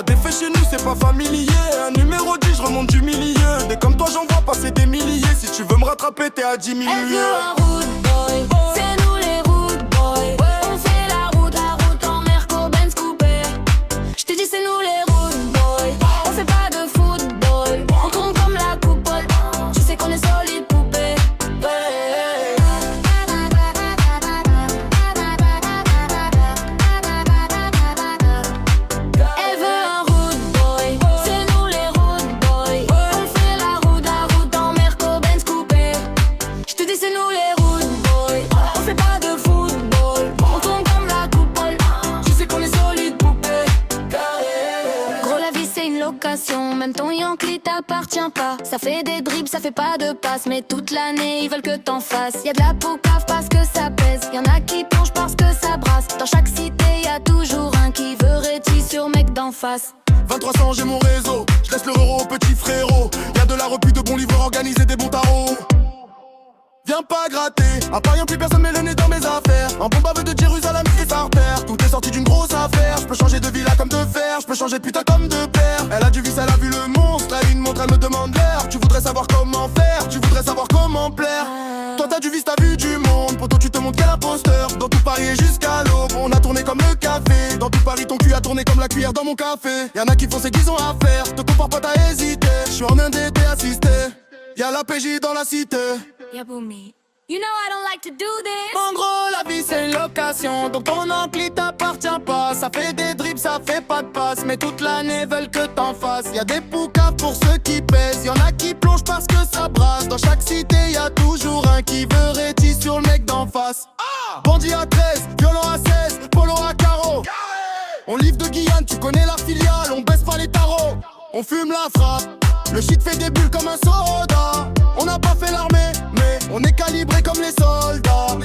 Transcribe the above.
T'es fait chez nous, c'est pas familier. Un numéro 10, je remonte du milieu. Des comme toi, j'en vois passer des milliers. Si tu veux me rattraper, t'es à 10 000 Elle veut lieues. un rude boy, c'est nous les rude boys. On fait la route en Merco Benz coupé. J'te dis c'est nous les rude boys. On fait pas de football, on tourne comme la coupole. Tu sais qu'on est solide poupée. Elle veut un rude boy, c'est nous les rude boys. On fait la route en Merco Benz coupé. J'te dis c'est nous les rude boys. On fait pas de football, on tourne comme la coupole. Tu sais qu'on est solide poupée. Gros la vie c'est une location, même ton Yankee t'appartient pas. Ça fait des dribbles, ça fait pas de passes, mais toute l'année ils veulent que t'en fasses. Y'a de la poucave parce que ça pèse, y'en a qui plongent parce que ça brasse. Dans chaque cité y'a toujours un qui veut réti sur mec d'en face. 2300, j'ai mon réseau. Je laisse le euro au petit frérot. Y'a de la repu de bons livreurs organisés, des bons tarots. Viens pas gratter, à Paris plus personne met le nez dans mes affaires. Un bon baveux de Jérusalem c'est sa repère. Tout est sorti d'une grosse affaire. Je peux changer de villa comme de fer, je peux changer de putain comme de père. Elle a du vice, elle a vu le monstre. Elle a une montre, elle me demande l'heure. Tu voudrais savoir comment faire, tu voudrais savoir comment plaire. Toi t'as du vice, t'as vu du monde. Poto tu te montres quel imposteur. Dans tout Paris et jusqu'à l'aube, on a tourné comme le café. Dans tout Paris ton cul a tourné comme la cuillère dans mon café. Y'en a qui font ce qu'ils ont à faire. Te compare pas, t'as hésité. Je suis en indé, t'es assisté. Y'a la PJ dans la cité. Y'a Boumi. You know I don't like to do this. En gros, la vie c'est une location, donc ton ampli t'appartient pas. Ça fait des dribbles, ça fait pas de passe, mais toute l'année veulent que t'en fasses. Y'a des poucaves pour ceux qui pèsent, y'en a qui plongent parce que ça brasse. Dans chaque cité y'a toujours un qui veut réti sur le mec d'en face. Bandit à 13, violent à 16, polo à carreau. On livre de Guyane, tu connais la filiale, on baisse pas les tarots. On fume la frappe, le shit fait des bulles comme un soda. On n'a pas fait l'armée, mais on est calibré comme les soldats.